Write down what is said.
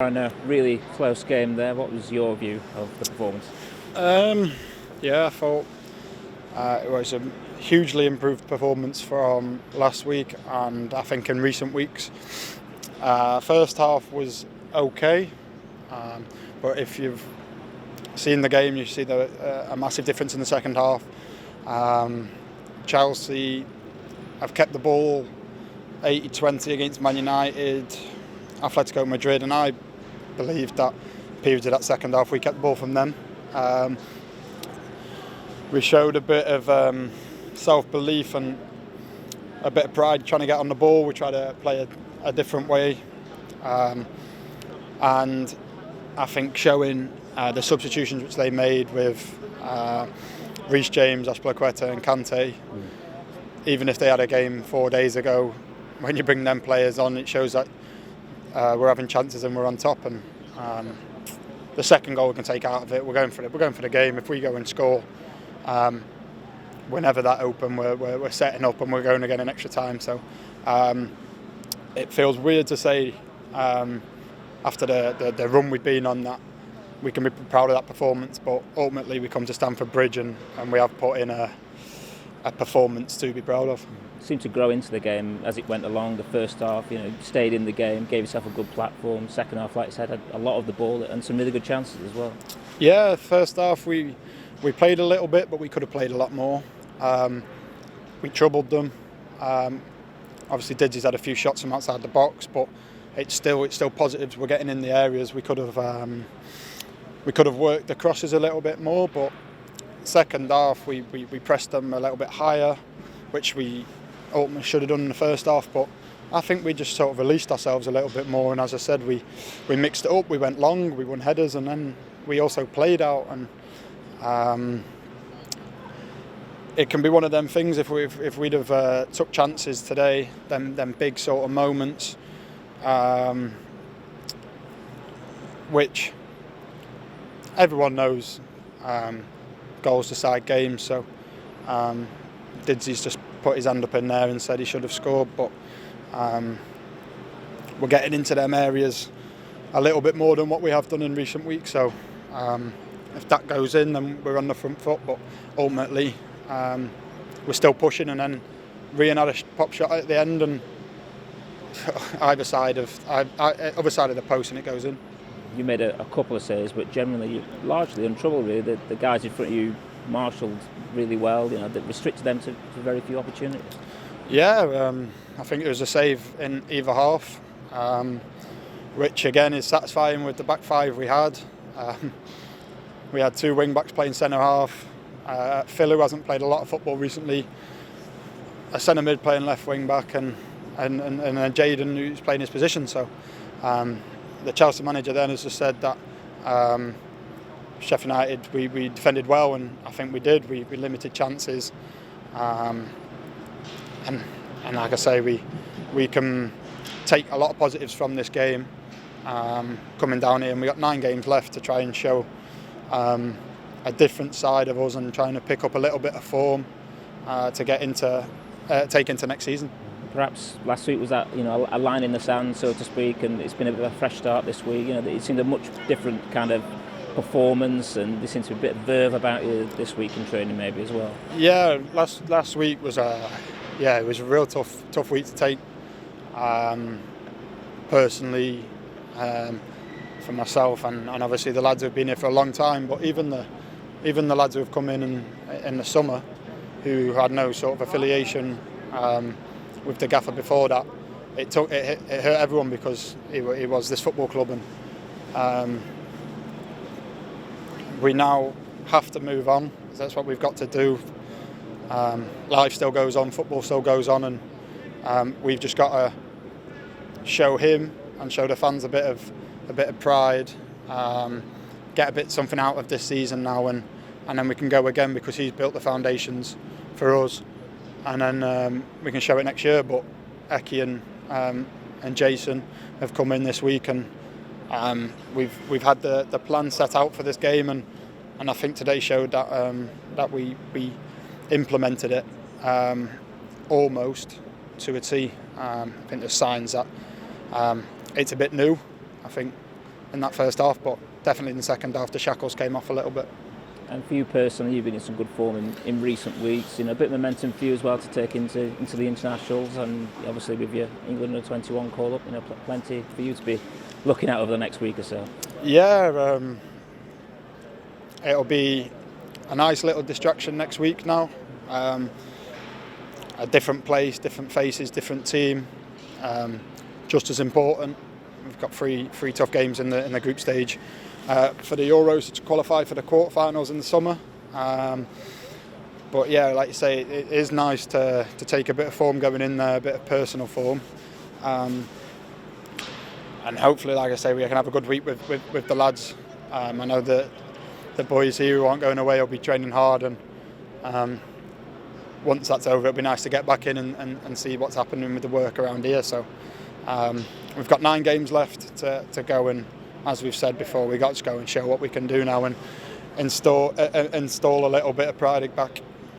On a really close game there, what was your view of the performance? I thought it was a hugely improved performance from last week, and I think in recent weeks. First half was okay, but if you've seen the game, you see a massive difference in the second half. Chelsea have kept the ball 80-20 against Man United, Atletico Madrid, and I believe that periods of that second half we kept the ball from them. We showed a bit of self-belief and a bit of pride trying to get on the ball. We tried to play a different way, and I think showing the substitutions which they made with Reece James, Azpilicueta and Kante, even if they had a game 4 days ago, when you bring them players on, it shows that we're having chances and we're on top. And the second goal we can take out of it, we're going for the game. If we go and score, we're never that open. We're setting up and we're going again in extra time. So it feels weird to say after the run we've been on that we can be proud of that performance, but ultimately we come to Stamford Bridge and we have put in a performance to be proud of. Seemed to grow into the game as it went along. The first half, stayed in the game, gave yourself a good platform. Second half, like I said, had a lot of the ball and some really good chances as well. Yeah, first half we played a little bit, but we could have played a lot more. We troubled them. Obviously, Didzy's had a few shots from outside the box, but it's still positives. We're getting in the areas. We could have worked the crosses a little bit more, but second half we pressed them a little bit higher, which we ultimately should have done in the first half. But I think we just sort of released ourselves a little bit more, and as I said, we mixed it up. We went long, we won headers, and then we also played out. And it can be one of them things if we'd have took chances today, them big sort of moments, which everyone knows goals decide games. So Didzy's just put his hand up in there and said he should have scored, but we're getting into them areas a little bit more than what we have done in recent weeks. So if that goes in, then we're on the front foot. But ultimately, we're still pushing, and then Rian had a pop shot at the end, and other side of the post, and it goes in. You made a couple of saves, but generally you're largely untroubled. Really, the guys in front of you marshalled really well. That restricted them to very few opportunities. Yeah, I think it was a save in either half, which again is satisfying with the back five we had. We had two wing backs playing centre half. Phil, who hasn't played a lot of football recently, a centre mid playing left wing back, and Jayden, who's playing his position. So the Chelsea manager then has just said that Sheffield United we defended well, and I think we did. We limited chances, and like I say, we can take a lot of positives from this game coming down here, and we got 9 games left to try and show a different side of us and trying to pick up a little bit of form to get into take into next season. Perhaps last week was that a line in the sand, so to speak, and it's been a bit of a fresh start this week. It seemed a much different kind of performance, and there seems to be a bit of verve about you this week in training maybe as well. Yeah, last week was it was a real tough week to take. Personally, for myself and obviously the lads who've been here for a long time, but even the lads who have come in the summer who had no sort of affiliation with the gaffer before that, it hurt everyone because he was this football club, and we now have to move on. That's what we've got to do. Life still goes on, football still goes on, and we've just got to show him and show the fans a bit of pride, get something out of this season now, and then we can go again because he's built the foundations for us, and then we can show it next year. But Eki and Jason have come in this week, and we've had the plan set out for this game, and I think today showed that we implemented it almost to a T. I think there's signs that it's a bit new. I think in that first half, but definitely in the second half the shackles came off a little bit. And for you personally, you've been in some good form in recent weeks. A bit of momentum for you as well to take into the internationals, and obviously with your England under 21 call up, plenty for you to be looking at over the next week or so. Yeah, it'll be a nice little distraction next week now. A different place, different faces, different team. Just as important. We've got three tough games in the group stage. For the Euros to qualify for the quarterfinals in the summer. But yeah, like you say, it is nice to take a bit of form going in there, a bit of personal form. And hopefully, like I say, we can have a good week with the lads. I know that the boys here who aren't going away will be training hard, and once that's over, it'll be nice to get back in and see what's happening with the work around here. So we've got 9 games left to go, and as we've said before, we've got to go and show what we can do now and install a little bit of pride back